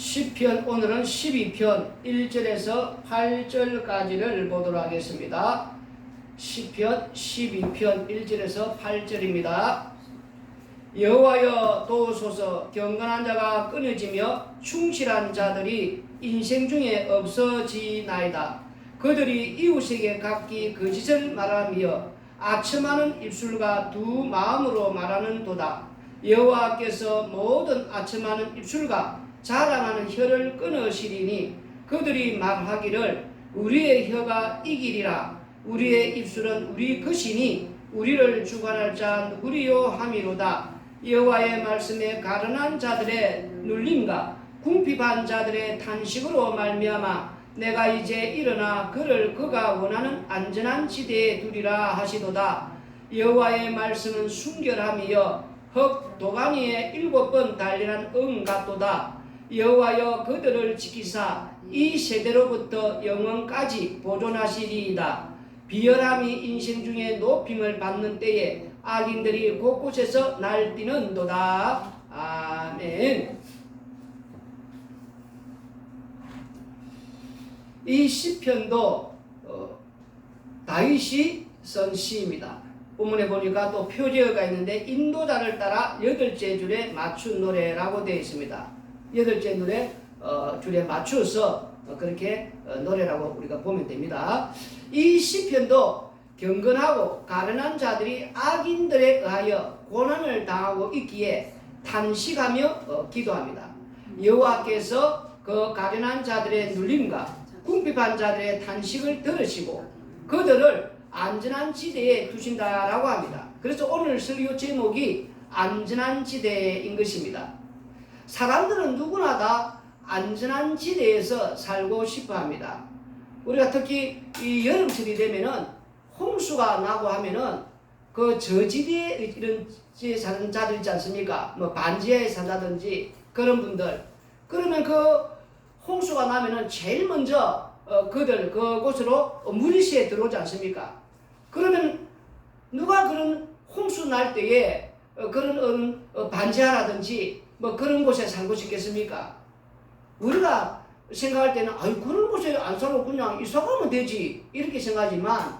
시편 오늘은 12편 1절에서 8절까지를 보도록 하겠습니다. 시편 12편 1절에서 8절입니다. 여호와여 도우소서. 경건한 자가 끊어지며 충실한 자들이 인생 중에 없어지나이다. 그들이 이웃에게 각기 거짓을 말하며 아첨하는 입술과 두 마음으로 말하는 도다. 여호와께서 모든 아첨하는 입술과 자랑하는 혀를 끊으시리니 그들이 말하기를 우리의 혀가 이기리라. 우리의 입술은 우리 것이니 우리를 주관할 자 누구리요 함이로다. 여호와의 말씀에 가련한 자들의 눌림과 궁핍한 자들의 탄식으로 말미암아 내가 이제 일어나 그를 그가 원하는 안전한 지대에 두리라 하시도다. 여호와의 말씀은 순결함이여 흙 도가니에 7번 단련한 응 같도다. 여호와여 그들을 지키사 이 세대로부터 영원까지 보존하시리이다. 비열함이 인생 중에 높임을 받는 때에 악인들이 곳곳에서 날뛰는도다. 아멘. 이 시편도 다윗이 쓴 시입니다. 본문에 보니까 또 표제어가 있는데 인도자를 따라 8째 줄에 맞춘 노래라고 되어 있습니다. 8째 노래 줄에 맞춰서 그렇게 노래라고 우리가 보면 됩니다. 이 시편도 경건하고 가련한 자들이 악인들에 의하여 고난을 당하고 있기에 탄식하며 기도합니다. 여호와께서 그 가련한 자들의 눌림과 궁핍한 자들의 탄식을 들으시고 그들을 안전한 지대에 두신다라고 합니다. 그래서 오늘 설교 제목이 안전한 지대인 것입니다. 사람들은 누구나 다 안전한 지대에서 살고 싶어 합니다. 우리가 특히 이 여름철이 되면은 홍수가 나고 하면은 그 저지대에 이런 지에 사는 자들 있지 않습니까? 뭐 반지하에 산다든지 그런 분들. 그러면 그 홍수가 나면은 제일 먼저 그들 그곳으로 물이 새 들어오지 않습니까? 그러면 누가 그런 홍수 날 때에 그런 반지하라든지 뭐 그런 곳에 살고 싶겠습니까? 우리가 생각할 때는 아유 그런 곳에 안 살고 그냥 이사 가면 되지 이렇게 생각하지만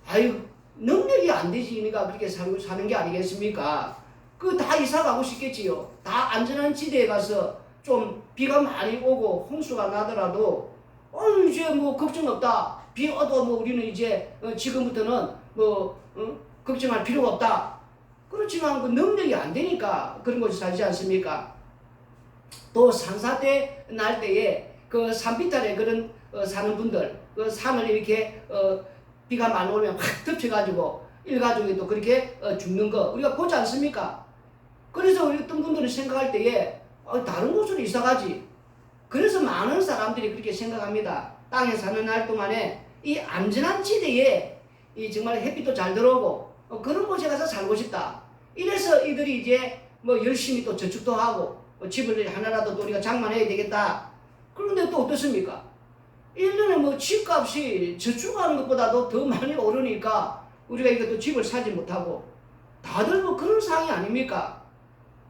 아유 능력이 안 되지니까 그렇게 사는 게 아니겠습니까? 그 다 이사 가고 싶겠지요. 다 안전한 지대에 가서 좀 비가 많이 오고 홍수가 나더라도 이제 뭐 걱정 없다. 비 와도 뭐 우리는 이제 지금부터는 뭐 걱정할 필요가 없다. 그렇지만 그 능력이 안 되니까 그런 곳에 살지 않습니까? 또 산사태 날 때에 그 산비탈에 그런 사는 분들 그 산을 이렇게 비가 많이 오면 확 덮쳐가지고 일가족이 또 그렇게 죽는 거 우리가 보지 않습니까? 그래서 우리 어떤 분들은 생각할 때에 다른 곳으로 이사가지. 그래서 많은 사람들이 그렇게 생각합니다. 땅에 사는 날 동안에 이 안전한 지대에 이 정말 햇빛도 잘 들어오고 그런 곳에 가서 살고 싶다. 이래서 이들이 이제 뭐 열심히 또 저축도 하고 집을 하나라도 또 우리가 장만해야 되겠다. 그런데 또 어떻습니까? 1년에 뭐 집값이 저축하는 것보다도 더 많이 오르니까 우리가 이것도 집을 사지 못하고 다들 뭐 그런 상황이 아닙니까?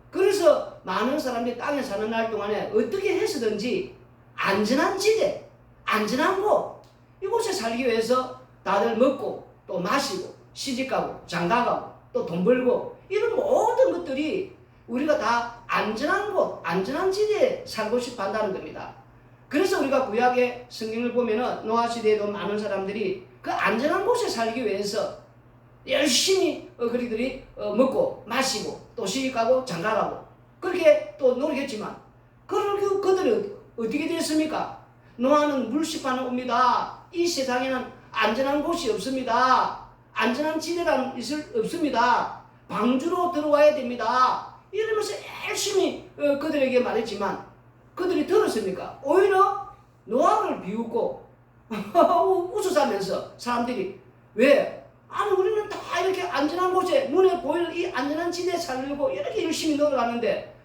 그래서 많은 사람들이 땅에 사는 날 동안에 어떻게 해서든지 안전한 지대, 안전한 곳 이곳에 살기 위해서 다들 먹고 또 마시고 시집가고 장가가고 또 돈 벌고 이런 모든 것들이 우리가 다 안전한 곳, 안전한 지대에 살고 싶어 한다는 겁니다. 그래서 우리가 구약의 성경을 보면은 노아 시대에도 많은 사람들이 그 안전한 곳에 살기 위해서 열심히 그들이 먹고 마시고 또 시집가고 장가가고 그렇게 또 노력했지만 그들이 어떻게 됐습니까? 노아는 물심판을 옵니다. 이 세상에는 안전한 곳이 없습니다. 안전한 지대란 있을 없습니다. 방주로 들어와야 됩니다. 이러면서 열심히 그들에게 말했지만 그들이 들었습니까? 오히려 노아를 비웃고 웃어가면서 사람들이 왜? 아니 우리는 다 이렇게 안전한 곳에 눈에 보이는 이 안전한 지대에 살려고 이렇게 열심히 노력하는데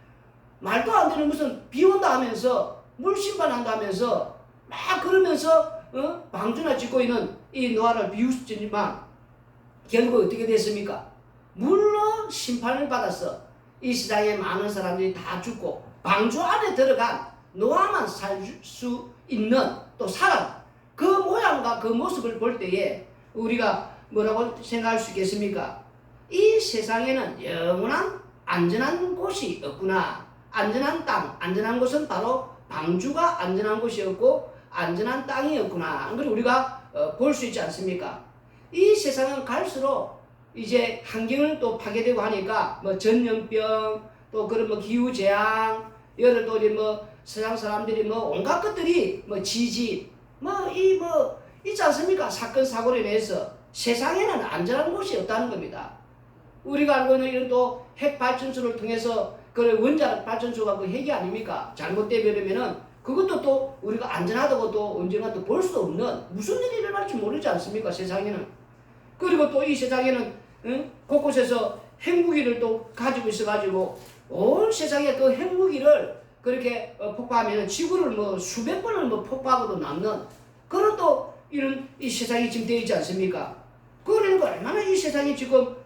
말도 안 되는 무슨 비 온다 하면서 물심판한다 하면서 막 그러면서 방주나 짓고 있는 이 노아를 비웃지만 결국 어떻게 됐습니까? 물론 심판을 받았어. 이 세상에 많은 사람들이 다 죽고 방주 안에 들어간 노아만 살 수 있는 또 사람, 그 모양과 그 모습을 볼 때에 우리가 뭐라고 생각할 수 있겠습니까? 이 세상에는 영원한 안전한 곳이 없구나. 안전한 땅, 안전한 곳은 바로 방주가 안전한 곳이었고 안전한 땅이었구나. 그걸 우리가 볼 수 있지 않습니까? 이 세상은 갈수록 이제 환경을 또 파괴되고 하니까 뭐 전염병, 또 그런 뭐 기후 재앙, 여러 또 뭐 세상 사람들이 뭐 온갖 것들이 뭐 지진, 있지 않습니까? 사건 사고로 인해서 세상에는 안전한 곳이 없다는 겁니다. 우리가 알고 있는 이런 또 핵 발전소를 통해서 그 원자력 발전소가 그 핵이 아닙니까? 잘못되면은 그것도 또 우리가 안전하다고 또 언젠가 또 볼 수 없는 무슨 일이 일어날지 모르지 않습니까? 세상에는. 그리고 또 이 세상에는 곳곳에서 핵무기를 또 가지고 있어가지고 온 세상에 그 핵무기를 그렇게 폭파하면 지구를 뭐 수백 번을 뭐 폭파하고도 남는 그런 또 이런 이 세상이 지금 되어 있지 않습니까? 그러니까 얼마나 이 세상이 지금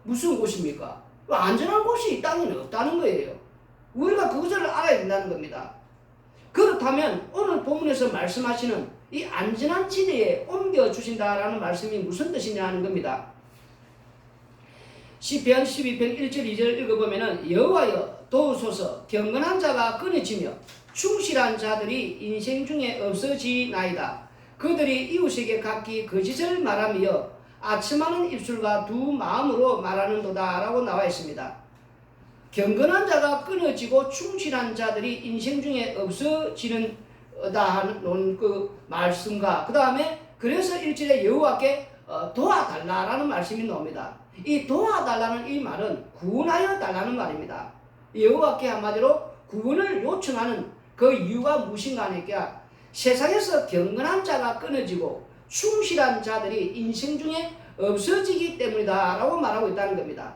무슨 곳입니까? 안전한 곳이 이 땅에는 없다는 거예요. 우리가 그것을 알아야 된다는 겁니다. 그렇다면 오늘 본문에서 말씀하시는 이 안전한 지대에 옮겨주신다라는 말씀이 무슨 뜻이냐 하는 겁니다. 시편 12편 1절 2절 읽어보면은 여호와여 도우소서 경건한 자가 끊어지며 충실한 자들이 인생 중에 없어지나이다. 그들이 이웃에게 각기 거짓을 말하며 아첨하는 입술과 두 마음으로 말하는도다 라고 나와 있습니다. 경건한 자가 끊어지고 충실한 자들이 인생 중에 없어지는 다는 그 말씀과 그 다음에 그래서 1절에 여호와께 도와달라라는 말씀이 나옵니다. 이 도와달라는 이 말은 구원하여 달라는 말입니다. 여호와께 한마디로 구원을 요청하는 그 이유가 무엇인가 하니까 세상에서 경건한 자가 끊어지고 충실한 자들이 인생 중에 없어지기 때문이다 라고 말하고 있다는 겁니다.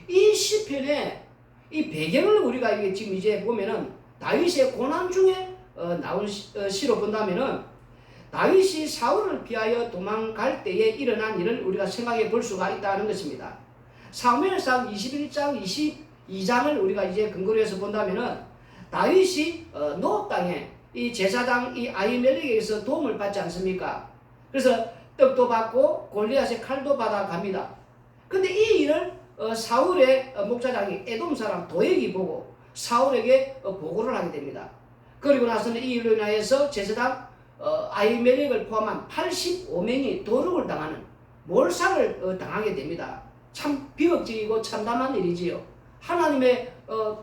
이 시편의 이 배경을 우리가 이게 지금 이제 보면은 다윗의 고난 중에 나온 시로 본다면은 다윗이 사울을 피하여 도망갈 때에 일어난 일을 우리가 생각해 볼 수가 있다는 것입니다. 사무엘상 21장 22장을 우리가 이제 근거로 해서 본다면은 다윗이 노업 땅에 이 제사장 이 아히멜렉에게서 도움을 받지 않습니까? 그래서 떡도 받고 골리앗의 칼도 받아 갑니다. 근데 이 일을 사울의 목자장이 에돔 사람 도액이 보고 사울에게 보고를 하게 됩니다. 그리고 나서는 이 일로 인하여서 제사장 아히멜렉을 포함한 85명이 도륙을 당하는 몰살을 당하게 됩니다. 참 비극적이고 참담한 일이지요. 하나님의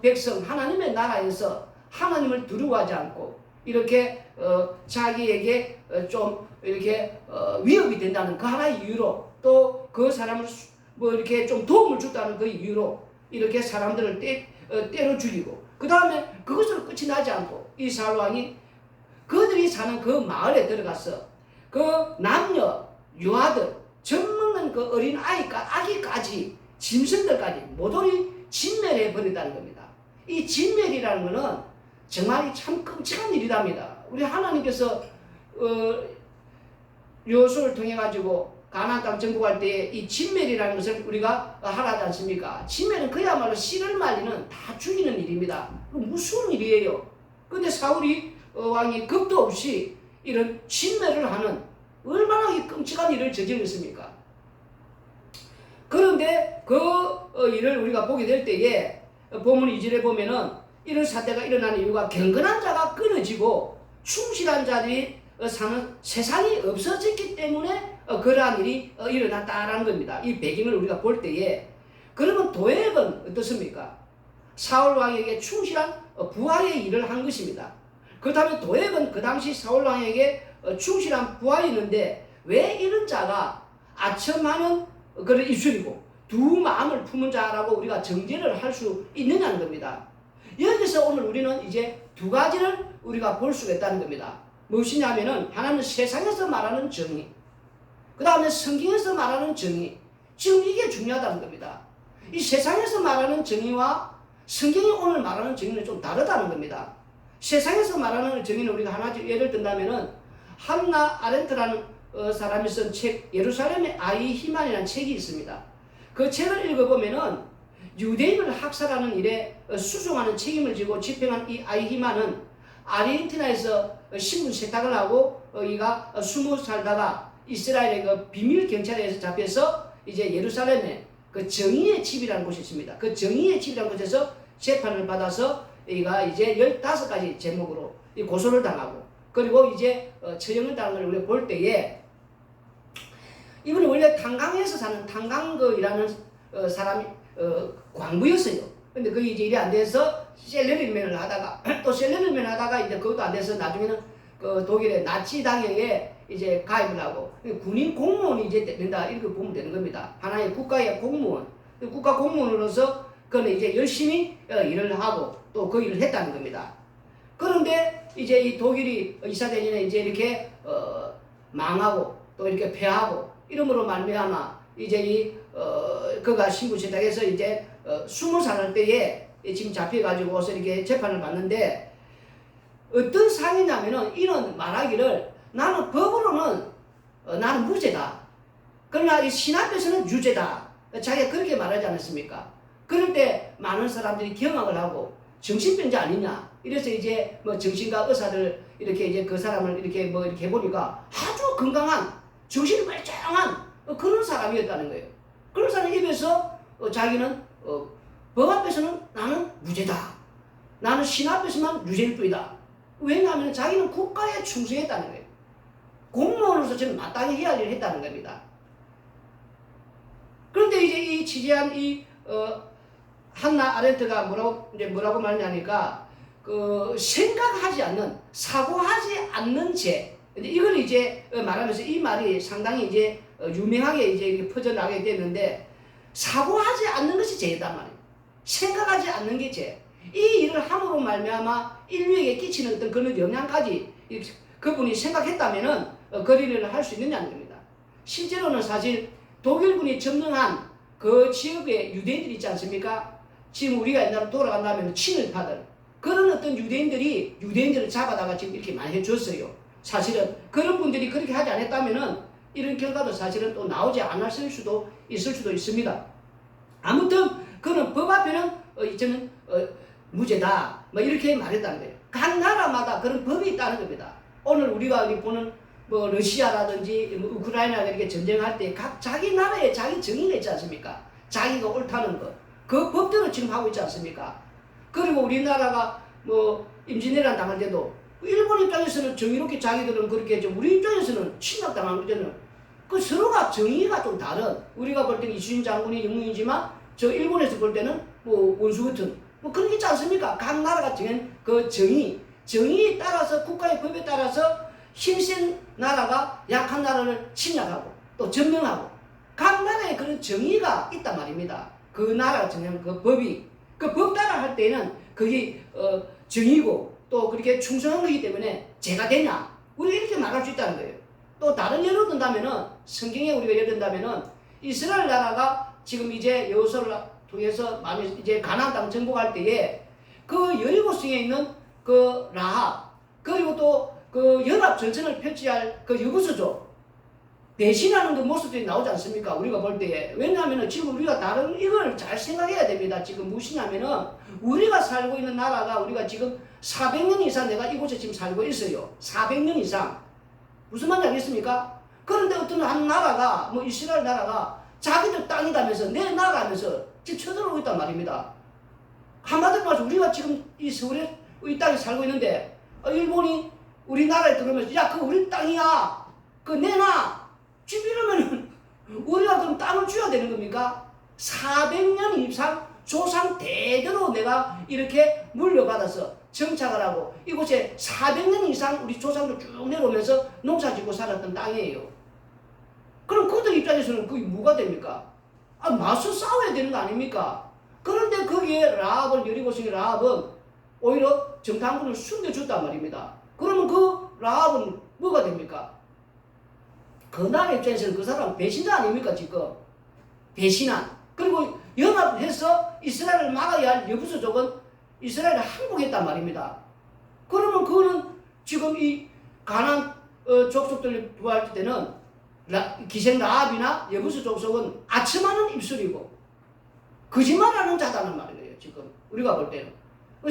백성, 하나님의 나라에서 하나님을 두려워하지 않고 이렇게 자기에게 좀 이렇게 위협이 된다는 그 하나의 이유로 또 그 사람을 뭐 이렇게 좀 도움을 줬다는 그 이유로 이렇게 사람들을 때려 죽이고 그 다음에 그것으로 끝이 나지 않고 이 사울 왕이 그들이 사는 그 마을에 들어가서 그 남녀 유아들 젖먹는 그 어린 아기까지 짐승들까지 모조리 진멸해 버린다는 겁니다. 이 진멸이라는 것은 정말 참 끔찍한 일이랍니다. 우리 하나님께서 여호수아를 통해 가지고 가나안 땅 정복할 때 이 진멸이라는 것을 우리가 하라지 않습니까? 진멸은 그야말로 씨를 말리는 다 죽이는 일입니다. 무슨 일이에요? 근데 사울이 왕이 겁도 없이 이런 진멸을 하는 얼마나 끔찍한 일을 저질렀습니까? 그런데 그 일을 우리가 보게 될 때에 본문 2절에 보면은 이런 사태가 일어나는 이유가 경건한 자가 끊어지고 충실한 자들이 사는 세상이 없어졌기 때문에 그러한 일이 일어났다라는 겁니다. 이 배경을 우리가 볼 때에 그러면 도액은 어떻습니까? 사울 왕에게 충실한 부하의 일을 한 것입니다. 그렇다면 도액은 그 당시 사울 왕에게 충실한 부하였는데 왜 이런 자가 아첨하는 그런 입술이고 두 마음을 품은 자라고 우리가 정죄를 할 수 있느냐는 겁니다. 여기서 오늘 우리는 이제 두 가지를 우리가 볼 수가 있다는 겁니다. 무엇이냐면은 하나는 세상에서 말하는 정의, 그 다음에 성경에서 말하는 정의. 지금 이게 중요하다는 겁니다. 이 세상에서 말하는 정의와 성경이 오늘 말하는 정의는 좀 다르다는 겁니다. 세상에서 말하는 정의는 우리가 하나 예를 든다면은 한나 아렌트라는 사람이 쓴 책 예루살렘의 아이히만이라는 책이 있습니다. 그 책을 읽어보면은 유대인을 학살하는 일에 수송하는 책임을 지고 집행한 이 아이히만은 아르헨티나에서 신분 세탁을 하고 이가 숨어 살다가 이스라엘의 그 비밀 경찰에 의해서 잡혀서 이제 예루살렘에 그 정의의 집이라는 곳이 있습니다. 그 정의의 집이라는 곳에서 재판을 받아서 이가 이제 15가지 제목으로 고소를 당하고 그리고 이제 처형을 당한 걸 우리가 볼 때에 이분이 원래 탄강에서 사는 탄강거이라는 사람이 광부였어요. 근데 그게 이제 일이 안 돼서 셀러리맨을 하다가 또 셀러리맨 하다가 이제 그것도 안 돼서 나중에는 그 독일의 나치 당회에 이제 가입을 하고 군인 공무원이 이제 된다 이렇게 보면 되는 겁니다. 하나의 국가의 공무원, 국가 공무원으로서 그는 이제 열심히 일을 하고 또 그 일을 했다는 겁니다. 그런데 이제 이 독일이 이사대전에 이제 이렇게 망하고 또 이렇게 패하고 이름으로 말미암아 이제 그가 신분 세탁에서 이제 20살 할 때에 지금 잡혀가지고 와서 이렇게 재판을 받는데 어떤 상이냐면은 이는 말하기를 나는 법으로는 나는 무죄다. 그러나 이 신 앞에서는 유죄다. 자기가 그렇게 말하지 않았습니까? 그럴 때 많은 사람들이 경악을 하고 정신병자 아니냐. 이래서 이제 뭐 정신과 의사들 이렇게 이제 그 사람을 이렇게 뭐 이렇게 해보니까 아주 건강한 정신이 멀쩡한 그런 사람이었다는 거예요. 그런 사람에 비해서 자기는 법 앞에서는 나는 무죄다. 나는 신 앞에서만 유죄일 뿐이다. 왜냐하면 자기는 국가에 충성했다는 거예요. 공무원으로서 저는 마땅히 해야 할 일을 했다는 겁니다. 그런데 이제 이 취재한 한나 아렌트가 뭐라고 말하냐니까 생각하지 않는 사고하지 않는 죄. 근데 이걸 이제 말하면서 이 말이 상당히 이제 유명하게 이제 이렇게 퍼져나가게 됐는데 사고하지 않는 것이 죄다 말이에요. 생각하지 않는 게 죄. 이 일을 함으로 말미암아 인류에게 끼치는 어떤 그런 영향까지 그분이 생각했다면은 거리를 할 수 있느냐는 겁니다. 실제로는 사실 독일군이 점령한 그 지역의 유대인들이 있지 않습니까? 지금 우리가 옛날에 돌아간다면 친일파들 그런 어떤 유대인들을 잡아다가 지금 이렇게 많이 해줬어요. 사실은 그런 분들이 그렇게 하지 않았다면은 이런 결과도 사실은 또 나오지 않았을 수도 있습니다. 아무튼 그는 법 앞에는 저는 무죄다 뭐 이렇게 말했다는 거예요. 각 나라마다 그런 법이 있다는 겁니다. 오늘 우리가 보는 뭐 러시아라든지 뭐 우크라이나가 이렇게 전쟁할 때 각 자기 나라에 자기 정의가 있지 않습니까? 자기가 옳다는 것. 그 법대로 지금 하고 있지 않습니까? 그리고 우리나라가 뭐 임진왜란 당할 때도 일본 입장에서는 정의롭게 자기들은 그렇게 했죠. 우리 입장에서는 침략당한 거잖아요. 그 서로가 정의가 좀 다른 우리가 볼 때는 이순신 장군이 영웅이지만 저 일본에서 볼 때는 뭐 원수 같은 뭐 그런 게 있지 않습니까? 각 나라가 정한 그 정의에 따라서 국가의 법에 따라서 힘센 나라가 약한 나라를 침략하고 또 점령하고 각 나라에 그런 정의가 있단 말입니다. 그 나라가 정한 그 법이 그 법 따라 할 때는 그게 정의고 또 그렇게 충성한 거기 때문에 죄가 되냐 우리가 이렇게 말할 수 있다는 거예요. 또 다른 예로 든다면은 성경에 우리가 예를 든다면은 이스라엘 나라가 지금 이제 여호수아를 통해서 많이 이제 가나안 땅 정복할 때에 그 여리고성에 있는 그 라합 그리고 또 그 연합 전선을 펼쳐야 할 그 여부수족 배신하는 그 모습들이 나오지 않습니까? 우리가 볼 때에. 왜냐하면 지금 우리가 다른 이걸 잘 생각해야 됩니다. 지금 무엇이냐면은 우리가 살고 있는 나라가 우리가 지금 400년 이상 내가 이곳에 지금 살고 있어요. 400년 이상. 무슨 말인지 알겠습니까? 그런데 어떤 한 나라가 뭐 이스라엘 나라가 자기들 땅이다면서 내 나라라면서 지금 쳐들어오고 있단 말입니다. 한마디로 말해서 우리가 지금 이 서울에 이 땅에 살고 있는데 일본이 우리나라에 들어오면서 야 그거 우리 땅이야 그거 내놔 지금 이러면은 우리가 그럼 땅을 줘야 되는 겁니까? 400년 이상 조상 대대로 내가 이렇게 물려받아서 정착을 하고 이곳에 400년 이상 우리 조상들 쭉 내려오면서 농사짓고 살았던 땅이에요. 그럼 그들 입장에서는 그게 뭐가 됩니까? 맞서 싸워야 되는 거 아닙니까? 그런데 거기에 라합을 여리고성의 라합은 오히려 정탐꾼을 숨겨줬단 말입니다. 그러면 그 라합은 뭐가 됩니까? 그 나라 입장에서는 그 사람은 배신자 아닙니까 지금? 배신한. 그리고 연합해서 이스라엘을 막아야 할 여부수족은 이스라엘을 항복했단 말입니다. 그러면 그거는 지금 이 가나안 족속들을 부할 때는 기생 라합이나 여부수 족속은 아첨하는 입술이고 거짓말하는 자다는 말이에요. 지금 우리가 볼 때는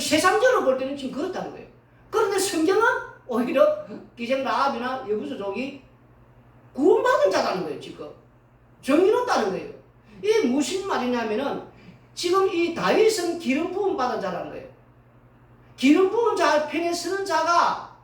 세상적으로 볼 때는 지금 그렇다는 거예요. 그런데 성경은 오히려 기생 라합이나 여부수족이 구원받은 자라는 거예요. 지금 정의롭다는 거예요. 이게 무슨 말이냐면은 지금 이 다윗은 기름 부음 받은 자라는 거예요. 기름 부은 자 편에 서는 자가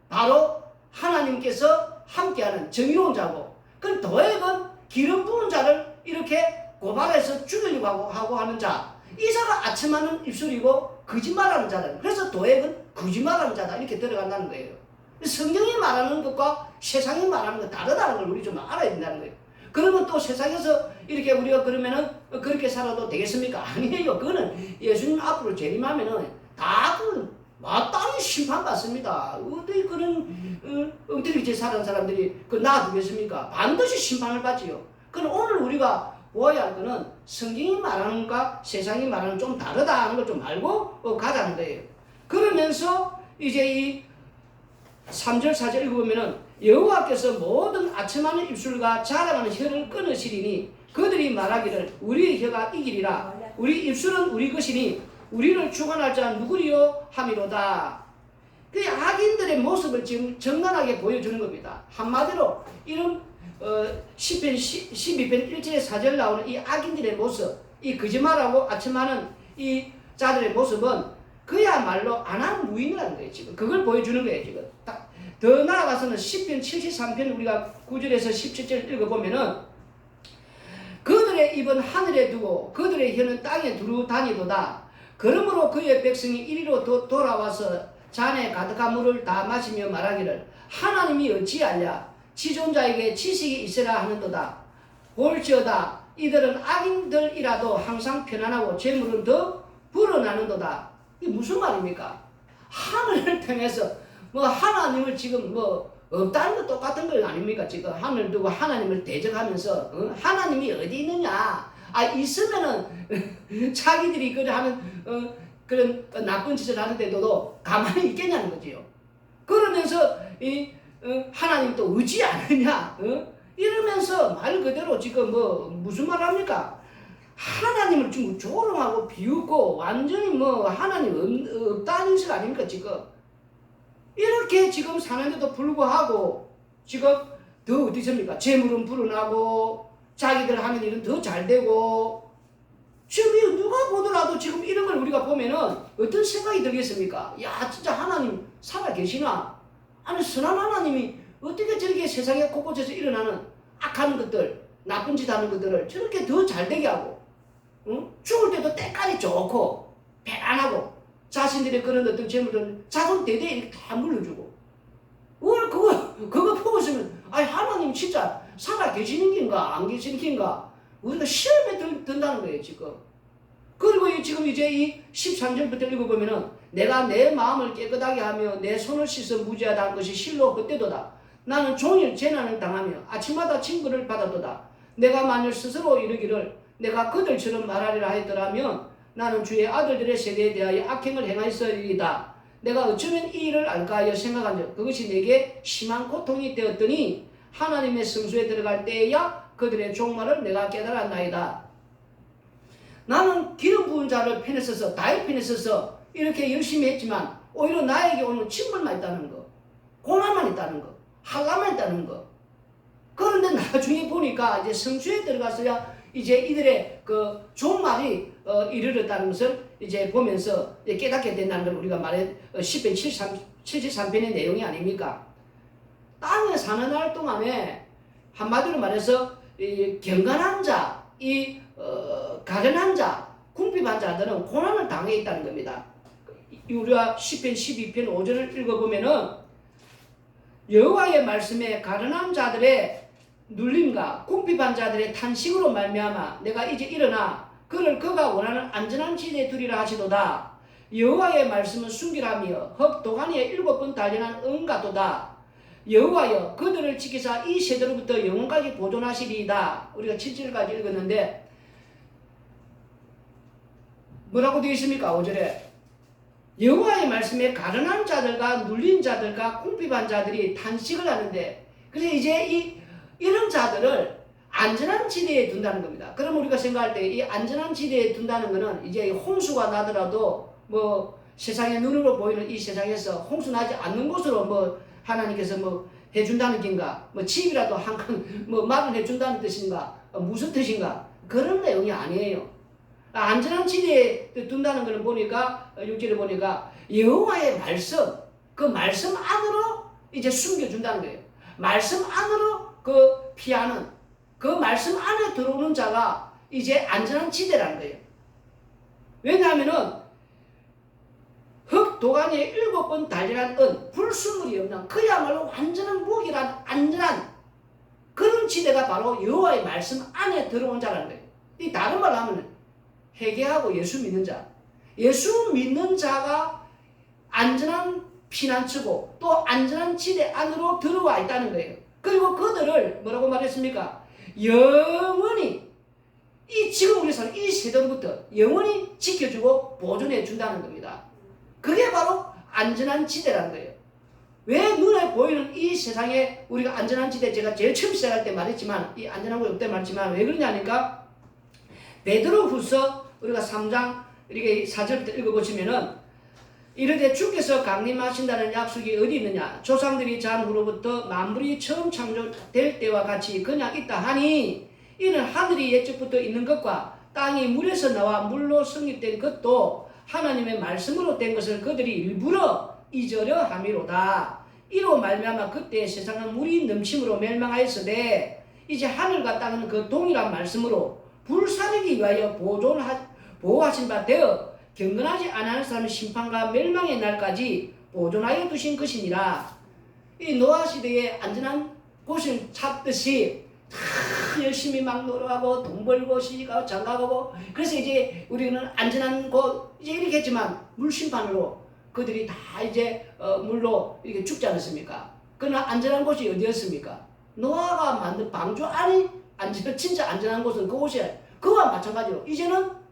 바로 하나님께서 함께하는 정의로운 자고, 그 도액은 기름 부은 자를 이렇게 고발해서 죽이려고 하고 하는 자, 이 자가 아첨하는 입술이고 거짓말하는 자다. 그래서 도액은 거짓말하는 자다 이렇게 들어간다는 거예요. 성경이 말하는 것과 세상이 말하는 것 다르다는 걸 우리 좀 알아야 된다는 거예요. 그러면 또 세상에서 이렇게 우리가 그러면은 그렇게 살아도 되겠습니까? 아니에요. 그거는 예수님 앞으로 재림하면은 다 마땅히 심판받습니다. 어떻게 그런 엉터리게 사는 사람들이 놔두겠습니까? 반드시 심판을 받지요. 그럼 오늘 우리가 보아야 할 거는 성경이 말하는 것과 세상이 말하는 좀 다르다는 걸 좀 알고 가자는 거예요. 그러면서 이제 이 3절 4절 읽어보면은 여호와께서 모든 아첨하는 입술과 자랑하는 혀를 끊으시리니 그들이 말하기를 우리의 혀가 이기리라. 우리 입술은 우리 것이니 우리를 주관할 자는 누구리요 하미로다. 그 악인들의 모습을 지금 정난하게 보여주는 겁니다. 한마디로 이런 시편 12편 1절에 4절 나오는 이 악인들의 모습, 이 거짓말하고 아첨하는 이 자들의 모습은 그야말로 안하무인이라는 거예요. 지금 그걸 보여주는 거예요. 지금 더 나아가서는 시편 73편 우리가 9절에서 17절 읽어보면은 그들의 입은 하늘에 두고 그들의 혀는 땅에 두루 다니도다. 그러므로 그의 백성이 이리로 돌아와서 잔에 가득한 물을 다 마시며 말하기를 하나님이 어찌하랴 지존자에게 지식이 있으라 하는도다. 볼지어다 이들은 악인들이라도 항상 편안하고 재물은 더 불어나는도다. 이게 무슨 말입니까? 하늘을 통해서 하나님을 지금 없다는 거 똑같은 거 아닙니까? 지금 하늘 두고 하나님을 대적하면서 하나님이 어디 있느냐? 있으면은 자기들이 하는 그런 나쁜 짓을 하는데도 가만히 있겠냐는 거지요. 그러면서 하나님 또 의지 않느냐? 이러면서 말 그대로 지금 무슨 말 합니까? 하나님을 지금 조롱하고 비웃고 완전히 하나님 없다는 것 아닙니까? 지금 이렇게 지금 사는데도 불구하고 지금 더 어디 있습니까? 재물은 불어나고 자기들 하는 일은 더 잘 되고, 지금 누가 보더라도 지금 이런 걸 우리가 보면은 어떤 생각이 들겠습니까? 야, 진짜 하나님 살아 계시나? 아니, 선한 하나님이 어떻게 저렇게 세상에 곳곳에서 일어나는 악한 것들, 나쁜 짓 하는 것들을 저렇게 더 잘 되게 하고, 죽을 때도 때까지 좋고, 편안하고, 자신들의 그런 어떤 재물은 자손 대대에 이렇게 다 물려주고, 오늘 그거 보고 있으면, 하나님 진짜 살아 계시는 긴가, 안 계시는 긴가, 우리가 시험에 든다는 거예요, 지금. 그리고 지금 이제 이 13절부터 읽어보면은, 내가 내 마음을 깨끗하게 하며 내 손을 씻어 무죄하다 한 것이 실로 그때도다. 나는 종일 재난을 당하며 아침마다 징벌을 받았도다. 내가 만일 스스로 이르기를 내가 그들처럼 말하리라 하였더라면 나는 주의 아들들의 세대에 대하여 악행을 행하였으리이다. 내가 어쩌면 이 일을 알까 하여 생각한 적 그것이 내게 심한 고통이 되었더니 하나님의 성소에 들어갈 때에야 그들의 종말을 내가 깨달았나이다. 나는 기름 부은 자를 편에 서서 다윗 편에 서서 이렇게 열심히 했지만 오히려 나에게 오는 징벌만 있다는 거, 고난만 있다는 거, 한란만 있다는 거. 그런데 나중에 보니까 이제 성소에 들어가서야 이제 이들의 그 종말이 이르렀다는 것을 이제 보면서 이제 깨닫게 된다는 걸 우리가 시편 73편의 내용이 아닙니까? 땅에 사는 날 동안에 한마디로 말해서 이 경건한 자, 가련한 자, 궁핍한 자들은 고난을 당해 있다는 겁니다. 우리가 시편 12편 5절을 읽어보면은 여호와의 말씀에 가련한 자들의 눌림과 궁핍한 자들의 탄식으로 말미암아 내가 이제 일어나 그를 그가 원하는 안전한 지대에 두리라 하시도다. 여호와의 말씀은 순결하며 흙 도가니에 7번 단련한 은 같도다. 여호와여 그들을 지키사 이 세대로부터 영원까지 보존하시리이다. 우리가 7절까지 읽었는데 뭐라고 되어 있습니까? 5절에 여호와의 말씀에 가련한 자들과 눌린 자들과 궁핍한 자들이 탄식을 하는데, 그래서 이제 이런 자들을 안전한 지대에 둔다는 겁니다. 그럼 우리가 생각할 때 이 안전한 지대에 둔다는 것은 이제 홍수가 나더라도 세상의 눈으로 보이는 이 세상에서 홍수나지 않는 곳으로 뭐 하나님께서 뭐 해준다는 긴가, 뭐 집이라도 한 칸 뭐 마련해준다는 뜻인가, 무슨 뜻인가, 그런 내용이 아니에요. 안전한 지대에 둔다는 것을 보니까 6절에 보니까 여호와의 말씀, 그 말씀 안으로 이제 숨겨준다는 거예요. 말씀 안으로 그 피하는, 그 말씀 안에 들어오는 자가 이제 안전한 지대라는 거예요. 왜냐하면은 흙 도가니에 7번 달려난 은, 불순물이 없는 그야말로 완전한 무기란 안전한 그런 지대가 바로 여호와의 말씀 안에 들어온 자라는 거예요. 이 다른 말로 하면 회개하고 예수 믿는 자, 예수 믿는 자가 안전한 피난처고 또 안전한 지대 안으로 들어와 있다는 거예요. 그리고 그들을 뭐라고 말했습니까? 영원히 이 지금 우리 사는 이 세대로부터 영원히 지켜주고 보존해 준다는 겁니다. 그게 바로 안전한 지대라는 거예요. 왜 눈에 보이는 이 세상에 우리가 안전한 지대, 제가 제일 처음 시작할 때 말했지만 이 안전한 거 없대 말했지만 왜 그러냐니까 베드로후서 우리가 3장 이렇게 4절부터 읽어보시면은 이르되 주께서 강림하신다는 약속이 어디 있느냐, 조상들이 잔 후로부터 만물이 처음 창조될 때와 같이 그냥 있다 하니 이는 하늘이 옛적부터 있는 것과 땅이 물에서 나와 물로 성립된 것도 하나님의 말씀으로 된 것을 그들이 일부러 잊으려 함이로다. 이로 말미암아 그때 세상은 물이 넘침으로 멸망하였으되 이제 하늘과 땅은 그 동일한 말씀으로 불사르기 위하여 보호하신 바 되어 경건하지 않은 사람의 심판과 멸망의 날까지 보존하여 두신 것이니라. 이 노아 시대에 안전한 곳을 찾듯이 열심히 막 놀아가고 돈 벌고 시집가고 장가가고, 그래서 이제 우리는 안전한 곳 이제 이렇게 했지만 물심판으로 그들이 다 이제 물로 이렇게 죽지 않았습니까? 그러나 안전한 곳이 어디였습니까? 노아가 만든 방주 안이 진짜 안전한 곳은 그곳이에요. 그와 마찬가지로 이제는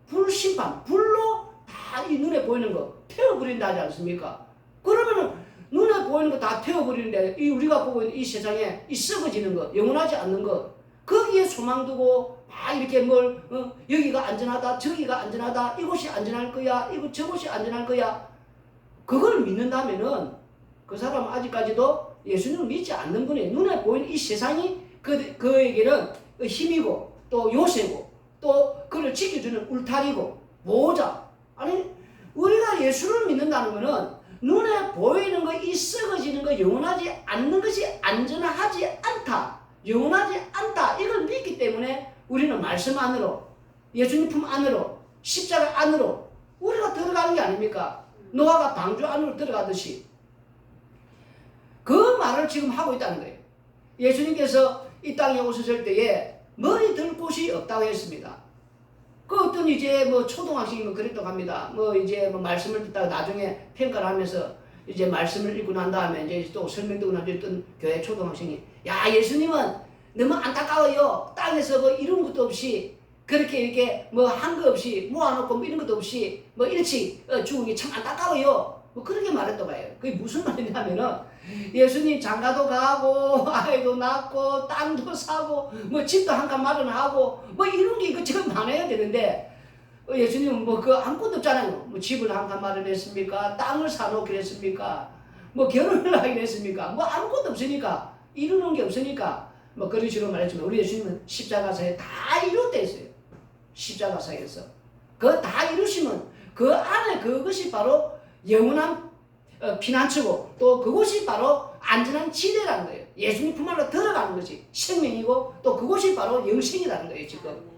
불심판, 불로 다 이 눈에 보이는 거 태워버린다 하지 않습니까? 그러면은 눈에 보이는 거 다 태워버리는데 이 우리가 보고 있는 이 세상에 이 썩어지는 거, 영원하지 않는 거, 거기에 소망 두고 막 이렇게 여기가 안전하다, 저기가 안전하다, 이곳이 안전할 거야, 저곳이 안전할 거야, 그걸 믿는다면은 그 사람은 아직까지도 예수님을 믿지 않는 분이에요. 눈에 보이는 이 세상이 그에게는 힘이고 또 요새고 또 그를 지켜주는 울타리고 보호자. 아니 우리가 예수를 믿는다는 것은 눈에 보이는 거, 이 썩어지는 거, 영원하지 않는 것이 안전하지 않다, 영원하지 않다, 이걸 믿기 때문에 우리는 말씀 안으로, 예수님 품 안으로, 십자가 안으로 우리가 들어가는 게 아닙니까? 노아가 방주 안으로 들어가듯이 그 말을 지금 하고 있다는 거예요. 예수님께서 이 땅에 오셨을 때에 머리 들 곳이 없다고 했습니다. 그 어떤 이제 뭐 초등학생이면 그랬다고 합니다. 이제 말씀을 듣다가 나중에 평가를 하면서 이제 말씀을 읽고 난 다음에 이제 또 설명되고 난 뒤에 어떤 교회 초등학생이, 야, 예수님은 너무 안타까워요. 땅에서 이런 것도 없이 그렇게 이렇게 한 거 없이 모아놓고 이런 것도 없이 일찍 죽은 게 참 안타까워요. 그렇게 말했다고 해요. 그게 무슨 말이냐면은 예수님 장가도 가고 아이도 낳고 땅도 사고 집도 한 칸 마련하고 이런 게 이것저것 많아야 되는데 예수님은 그 아무것도 없잖아요. 집을 한 칸 마련했습니까? 땅을 사놓기로 했습니까? 결혼을 하기로 했습니까? 아무것도 없으니까, 이루는 게 없으니까 그런 식으로 말했지만 우리 예수님은 십자가사에 다 이뤘다 했어요. 십자가사에서 그거 다 이루시면 그 안에 그것이 바로 영원한 피난처고 또 그곳이 바로 안전한 지대라는 거예요. 예수님 품 안으로 들어가는 것이 생명이고 또 그곳이 바로 영생이라는 거예요. 지금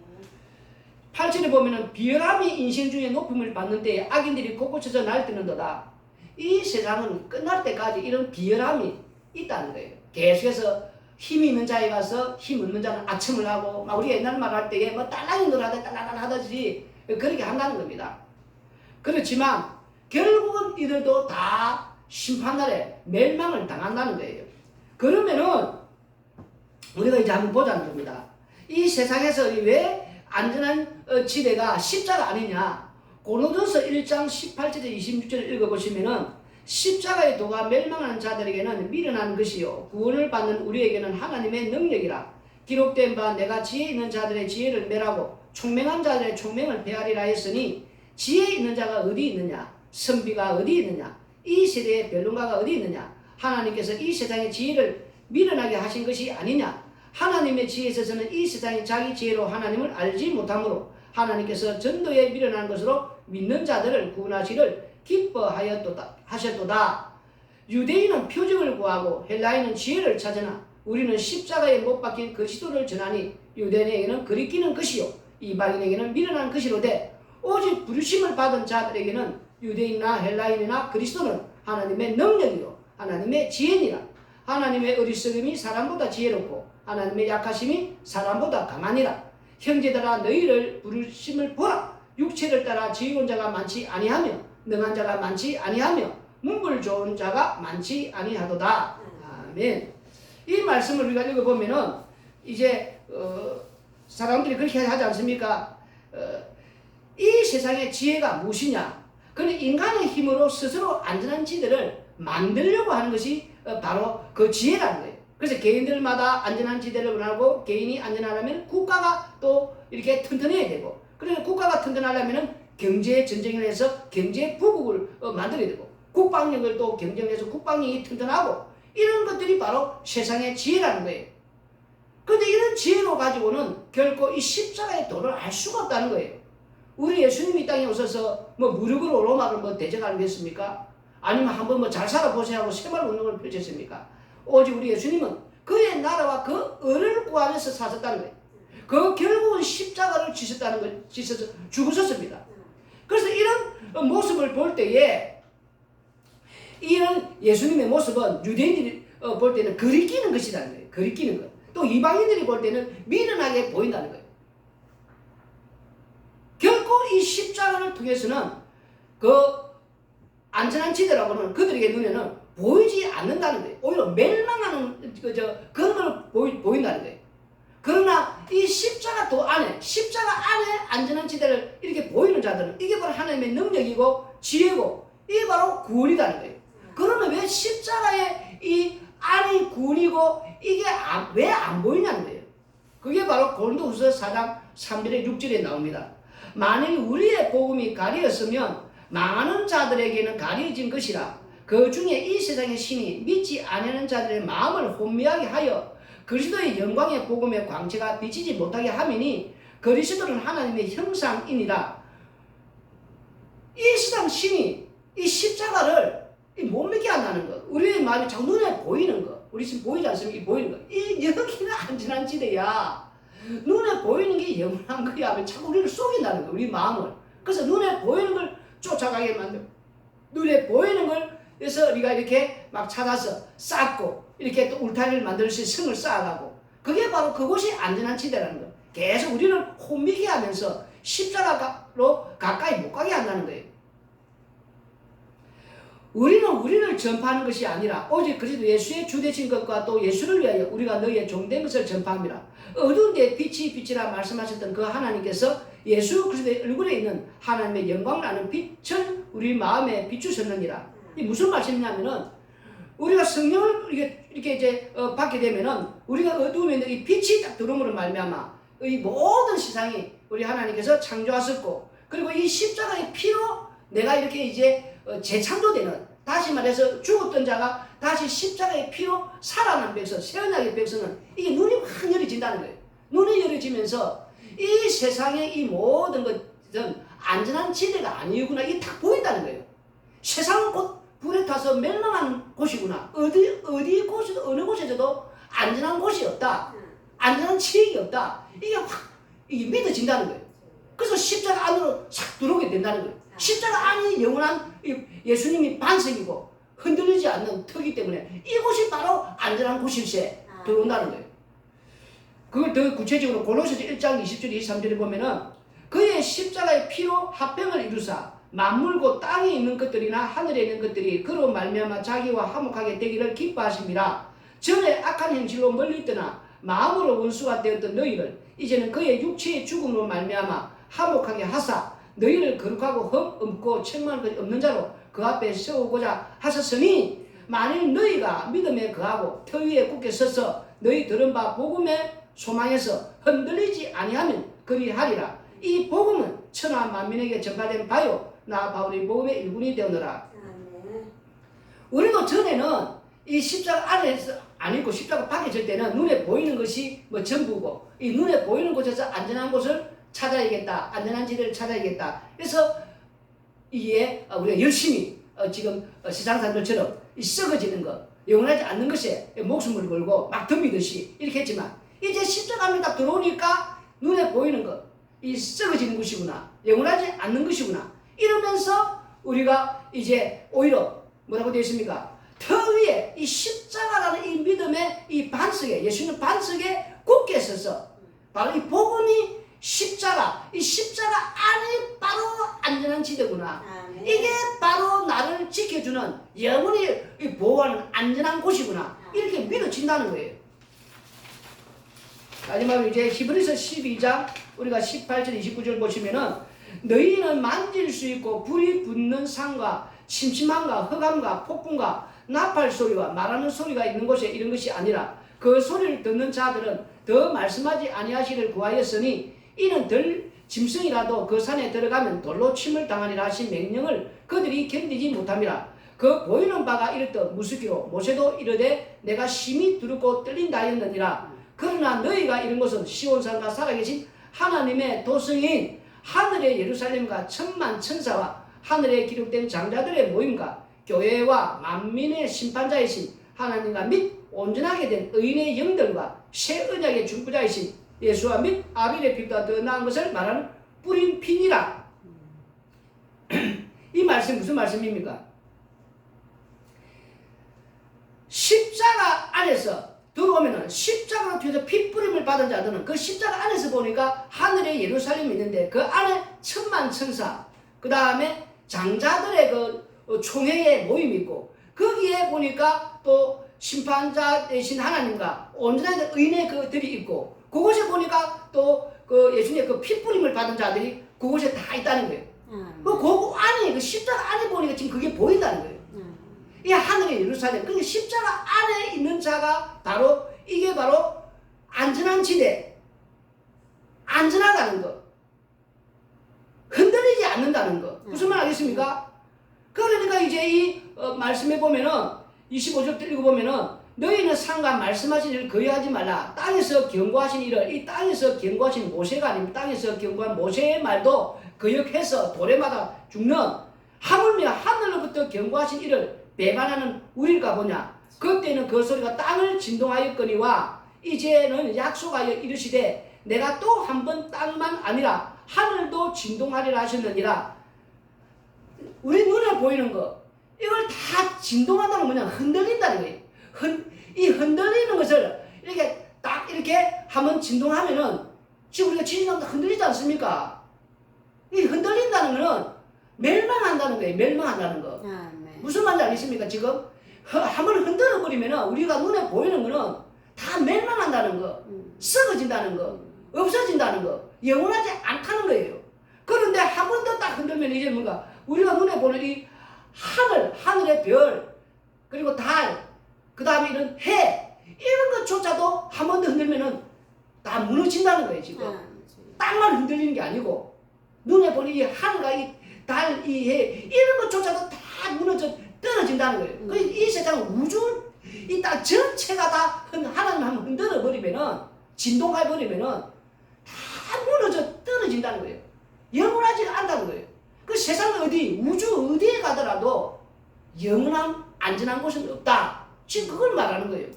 8절에 보면은 비열함이 인생 중에 높음을 받는 때에 악인들이 곳곳에서 날뛰는도다. 이 세상은 끝날 때까지 이런 비열함이 있다는 거예요. 계속해서 힘이 있는 자에 가서 힘 없는 자는 아첨을 하고 우리 옛날 말할 때에 딸랑이 놀아다 딸랑딸랑 하듯이 그렇게 한다는 겁니다. 그렇지만 결국은 이들도 다 심판날에 멸망을 당한다는 거예요. 그러면은 우리가 이제 한번 보자는 겁니다. 이 세상에서 왜 안전한 지대가 십자가 아니냐? 고린도전서 1장 18절에 26절을 읽어보시면은 십자가의 도가 멸망하는 자들에게는 미련한 것이요 구원을 받는 우리에게는 하나님의 능력이라. 기록된 바 내가 지혜 있는 자들의 지혜를 멸하고 총명한 자들의 총명을 배하리라 했으니 지혜 있는 자가 어디 있느냐? 선비가 어디 있느냐? 이 세대의 변론가가 어디 있느냐? 하나님께서 이 세상의 지혜를 미련하게 하신 것이 아니냐? 하나님의 지혜에 있어서는 이 세상이 자기 지혜로 하나님을 알지 못하므로 하나님께서 전도에 미련한 것으로 믿는 자들을 구원하시를 기뻐하셨도다. 유대인은 표적을 구하고 헬라인은 지혜를 찾으나 우리는 십자가에 못 박힌 그리스도를 전하니 유대인에게는 거리끼는 것이요 이방인에게는 미련한 것이로되 오직 부르심을 받은 자들에게는 유대인이나 헬라인이나 그리스도는 하나님의 능력이요 하나님의 지혜니라. 하나님의 어리석음이 사람보다 지혜롭고 하나님의 약하심이 사람보다 강하니라. 형제들아 너희를 부르심을 보라. 육체를 따라 지혜로운 자가 많지 아니하며 능한 자가 많지 아니하며 문불 좋은 자가 많지 아니하도다. 아멘. 이 말씀을 우리가 읽어보면은 이제 사람들이 그렇게 하지 않습니까? 이 세상의 지혜가 무엇이냐? 그는 인간의 힘으로 스스로 안전한 지대를 만들려고 하는 것이 바로 그 지혜라는 거예요. 그래서 개인들마다 안전한 지대를 원하고 개인이 안전하려면 국가가 또 이렇게 튼튼해야 되고 그래서 국가가 튼튼하려면 경제 전쟁을 해서 경제 부국을 만들어야 되고 국방력을 또 경쟁해서 국방력이 튼튼하고 이런 것들이 바로 세상의 지혜라는 거예요. 그런데 이런 지혜로 가지고는 결코 이 십자가의 도를 알 수가 없다는 거예요. 우리 예수님이 이 땅에 오셔서 뭐 무력으로 로마를 뭐 대적하겠습니까? 아니면 한번 뭐 잘 살아보세요 하고 새마을 운동을 펼쳤습니까? 오직 우리 예수님은 그의 나라와 그 의를 구하면서 사셨다는 거예요. 그 결국은 십자가를 지셨다는 걸 지셔서 죽으셨습니다. 그래서 이런 모습을 볼 때에 이런 예수님의 모습은 유대인들이 볼 때는 거리끼는 것이라는 거예요. 거리끼는 것. 또 이방인들이 볼 때는 미련하게 보인다는 거예요. 결코 이 십자가를 통해서는 그 안전한 지대라고는 그들에게 눈에는 보이지 않는다는 거예요. 오히려 멸망하는 그런 걸 보인다는 거예요. 그러나 이 십자가 도 안에 십자가 안에 안전한 지대를 이렇게 보이는 자들은 이게 바로 하나님의 능력이고 지혜고 이게 바로 구원이라는 거예요. 그러면 왜 십자가의 이 안이 구원이고 이게 왜 안 보이냐는 거예요. 그게 바로 고린도후서 4장 3절에 6절에 나옵니다. 만일 우리의 복음이 가리었으면 많은 자들에게는 가려진 것이라. 그 중에 이 세상의 신이 믿지 않는 자들의 마음을 혼미하게 하여 그리스도의 영광의 복음의 광채가 비치지 못하게 하미니 그리스도는 하나님의 형상이니라. 이 세상 신이 이 십자가를 못 믿게 한다는 것. 우리의 마음이 자꾸 눈에 보이는 것. 우리 지금 보이지 않습니까? 보이는 것. 이 여기는 안전한 지대야. 눈에 보이는 게 영원한 거야 하면 자꾸 우리를 속인다는 거야. 우리 마음을. 그래서 눈에 보이는 걸 쫓아가게 만들고 눈에 보이는 걸 그래서 우리가 이렇게 막 찾아서 쌓고 이렇게 또 울타리를 만들 수 있는 성을 쌓아가고 그게 바로 그곳이 안전한 지대라는 거예요. 계속 우리를 혼미게 하면서 십자가로 가까이 못 가게 한다는 거예요. 우리는 우리를 전파하는 것이 아니라 오직 그리스도 예수의 주되신 것과 또 예수를 위하여 우리가 너희의 종된 것을 전파합니다. 어두운 데에 빛이 빛이라 말씀하셨던 그 하나님께서 예수 그리스도의 얼굴에 있는 하나님의 영광을 아는 빛을 우리 마음에 비추셨느니라. 이 무슨 말씀이냐면은 우리가 성령을 이렇게 이제 받게 되면은 우리가 어두우면 이 빛이 딱 들어옴으로 말미암아 이 모든 세상이 우리 하나님께서 창조하셨고 그리고 이 십자가의 피로 내가 이렇게 이제 재창조되는 다시 말해서 죽었던 자가 다시 십자가의 피로 살아난 백성 새 언약의 백성은 이게 눈이 확 열어진다는 거예요. 눈이 열어지면서 이 세상의 이 모든 것은 안전한 지대가 아니구나 이게 딱 보인다는 거예요. 세상은 곧 불에 타서 멸망하는 곳이구나. 어느 곳에서도 안전한 곳이 없다. 안전한 지역이 없다. 이게 확 이게 믿어진다는 거예요. 그래서 십자가 안으로 싹 들어오게 된다는 거예요. 십자가 안이 영원한 예수님이 반석이고 흔들리지 않는 터기 때문에 이곳이 바로 안전한 곳일세 들어온다는 거예요. 그걸 더 구체적으로 골로새서 1장 20절 23절에 보면은 그의 십자가의 피로 합병을 이루사 만물고 땅에 있는 것들이나 하늘에 있는 것들이 그로 말미암아 자기와 화목하게 되기를 기뻐하심이라. 전에 악한 행실로 멀리 떠나 마음으로 원수가 되었던 너희를 이제는 그의 육체의 죽음으로 말미암아 화목하게 하사 너희를 거룩하고 흠 없고 책망할 것이 없는 자로 그 앞에 세우고자 하셨으니 만일 너희가 믿음에 거하고 터 위에 굳게 서서 너희 들은 바 복음의 소망에서 흔들리지 아니하면 그리하리라. 이 복음은 천하 만민에게 전파된 바요 나 바울이 복음의 일꾼이 되었노라. 아멘. 우리도 전에는 이 십자가 안에서 아니고 십자가 밖에 있을 때는 눈에 보이는 것이 뭐 전부고 이 눈에 보이는 곳에서 안전한 곳을 찾아야겠다. 안전한 지대를 찾아야겠다. 그래서 이게 우리가 열심히 지금 세상 사람들처럼 이 썩어지는 것, 영원하지 않는 것에 목숨을 걸고 막 덤비듯이 이렇게 했지만 이제 십자가에 딱 들어오니까 눈에 보이는 것, 이 썩어지는 것이구나. 영원하지 않는 것이구나. 이러면서 우리가 이제 오히려 뭐라고 되어 있습니까? 터 위에 이 십자가라는 이 믿음의 이 반석에 예수님 반석에 굳게 서서 바로 이 복음이 십자가 이 십자가 안이 바로 안전한 지대구나. 아멘. 이게 바로 나를 지켜주는 영원히 보호하는 안전한 곳이구나. 이렇게 믿어진다는 거예요. 마지막으로 이제 히브리서 12장 우리가 18절 29절 보시면은 너희는 만질 수 있고 불이 붙는 산과 침침함과 흑암과 폭풍과 나팔 소리와 말하는 소리가 있는 곳에 이런 것이 아니라 그 소리를 듣는 자들은 더 말씀하지 아니하시기를 구하였으니 이는 덜 짐승이라도 그 산에 들어가면 돌로 침을 당하리라 하신 명령을 그들이 견디지 못함이라. 그 보이는 바가 이르듯 무수기로 모세도 이르되 내가 심히 두렵고 떨린다 하였느니라. 그러나 너희가 이런 것은 시온산과 살아계신 하나님의 도성인 하늘의 예루살렘과 천만 천사와 하늘에 기록된 장자들의 모임과 교회와 만민의 심판자이신 하나님과 및 온전하게 된 의인의 영들과 새 언약의 중보자이신 예수와 및 아벨의 피보다 더 나은 것을 말하는 뿌린 피니라. 이 말씀 무슨 말씀입니까? 십자가 안에서 들어오면은 십자가로 뒤에서 핏뿌림을 받은 자들은 그 십자가 안에서 보니까 하늘에 예루살렘이 있는데 그 안에 천만 천사 그 다음에 장자들의 그 총회의 모임이 있고 거기에 보니까 또 심판자 되신 하나님과 온전한 의인의 그들이 있고 그곳에 보니까 또 그 예수님의 그 핏뿌림을 받은 자들이 그곳에 다 있다는 거예요. 그 안에 그 십자가 안에 보니까 지금 그게 보인다는 거예요. 이 하늘의 예루살렘, 그러니까 십자가 안에 있는 자가 바로 이게 바로 안전한 지대, 안전하다는 것, 흔들리지 않는다는 것. 무슨 말 알겠습니까? 그러니까 이제 이 말씀에 보면은 25절 읽어보면은 너희는 상과 말씀하신 일을 거역하지 말라. 땅에서 경고하신 일을 이 땅에서 경고하신 모세가 아니면 땅에서 경고한 모세의 말도 거역해서 도래마다 죽는 하물며 하늘로부터 경고하신 일을 배반하는 우리일까 보냐. 그때는 그 소리가 땅을 진동하였거니와 이제는 약속하여 이르시되 내가 또 한 번 땅만 아니라 하늘도 진동하리라 하셨느니라. 우리 눈에 보이는 거 이걸 다 진동한다는 건 뭐냐, 흔들린다는 거예요. 이 흔들리는 것을 이렇게 딱 이렇게 한번 진동하면은 지금 우리가 지진하면 흔들리지 않습니까? 이 흔들린다는 거는 멸망한다는 거예요. 멸망한다는 거. 무슨 말인지 알겠습니까? 지금 한번 흔들어 버리면은 우리가 눈에 보이는 거는 다 멸망한다는 거, 썩어진다는 거, 없어진다는 거, 영원하지 않다는 거예요. 그런데 한 번 더 딱 흔들면 이제 뭔가 우리가 눈에 보는 이 하늘의 별, 그리고 달, 그 다음에 이런 해, 이런 것조차도 한 번 더 흔들면은 다 무너진다는 거예요, 지금. 땅만 흔들리는 게 아니고, 눈에 보는 이 하늘과 이 달, 이 해, 이런 것조차도 다 무너져 떨어진다는 거예요. 이 세상 우주, 이 땅 전체가 다 하나님 한번 흔들어 버리면은, 진동해 버리면은 다 무너져 떨어진다는 거예요. 영원하지 않다는 거예요. 그 세상 어디, 우주 어디에 가더라도 영원한 안전한 곳은 없다. 지금 그걸 말하는 거예요.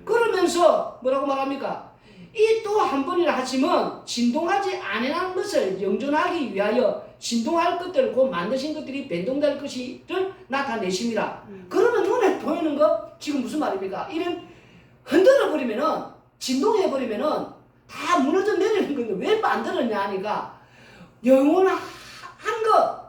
그러면서 뭐라고 말합니까? 이 또 한 번이라 하시면 진동하지 아니하는 것을 영존하기 위하여 진동할 것들을 곧 만드신 것들이 변동될 것이를 나타내심이라. 그러면 눈에 보이는 거 지금 무슨 말입니까? 이런 흔들어 버리면은 진동해 버리면은 다 무너져 내리는 건데 왜 만들었냐 하니까 영원한 거,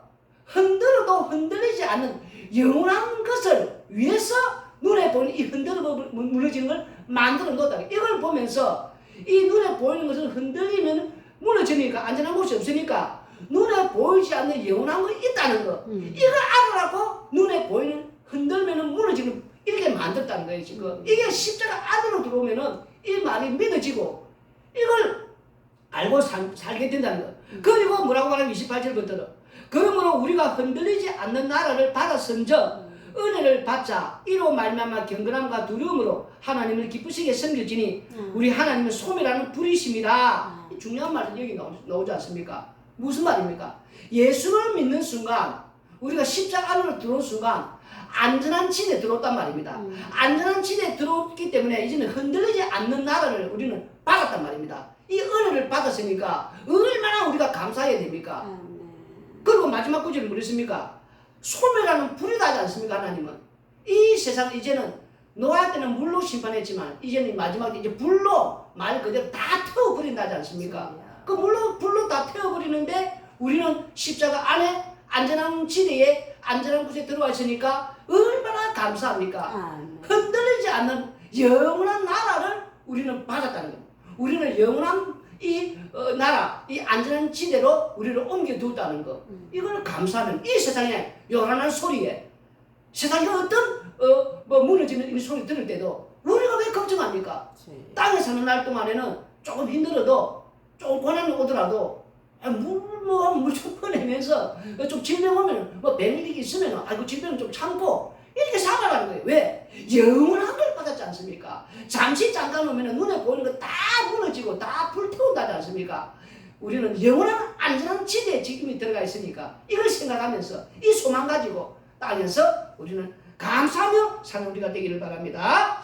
흔들어도 흔들리지 않는 영원한 것을 위해서 눈에 보이는 이 흔들어 무너지는 걸 만들어 놓았다. 이걸 보면서 이 눈에 보이는 것을 흔들리면 무너지니까 안전한 곳이 없으니까 눈에 보이지 않는 영원한 거 있다는 거. 이걸 알아라고 눈에 보이는 흔들면은 무너지는 이렇게 만들었다는 거예요, 지금. 이게 십자가 안으로 들어오면은 이 말이 믿어지고 이걸 알고 살게 된다는 거. 그리고 뭐라고 말하면 28절부터는 그러므로 우리가 흔들리지 않는 나라를 받았은즉 은혜를 받자. 이로 말미암아 경건함과 두려움으로 하나님을 기쁘시게 섬길지니 우리 하나님은 소멸하는 불이심이라. 중요한 말은 여기 나오지 않습니까? 무슨 말입니까? 예수를 믿는 순간, 우리가 십자가 안으로 들어온 순간 안전한 지대에 들어왔단 말입니다. 안전한 지대에 들어왔기 때문에 이제는 흔들리지 않는 나라를 우리는 받았단 말입니다. 이 은혜를 받았으니까 얼마나 우리가 감사해야 됩니까? 그리고 마지막 구절은 뭐랬습니까? 소멸하는 불이다 하지 않습니까? 하나님은 이 세상 이제는 노아 때는 물로 심판했지만 이제는 마지막 이제 불로 말 그대로 다 태워버린다 하지 않습니까? 그 불로 다 태워버리는데 우리는 십자가 안에 안전한 지대에 안전한 곳에 들어와 있으니까 얼마나 감사합니까? 흔들리지 않는 영원한 나라를 우리는 받았다는 거예요. 우리는 영원한 이 나라, 이 안전한 지대로 우리를 옮겨두었다는 거. 이걸 감사하면 이 세상에 요란한 소리에 세상에 어떤 무너지는 이 소리 들을 때도 우리가 왜 걱정합니까? 땅에 사는 날 동안에는 조금 힘들어도 조금 고난이 오더라도 물좀 꺼내면서 좀 질병 오면 병이 있으면 아이고 질병은 좀 참고 이렇게 살아가는 거예요. 왜? 영원한 걸 받았지 않습니까? 잠시 잠깐 오면 눈에 보이는 거 다 무너지고 다 불태운다지 않습니까? 우리는 영원한 안전한 지대에 지금이 들어가 있으니까 이걸 생각하면서 이 소망 가지고 땅에서 우리는 감사하며 사는 우리가 되기를 바랍니다.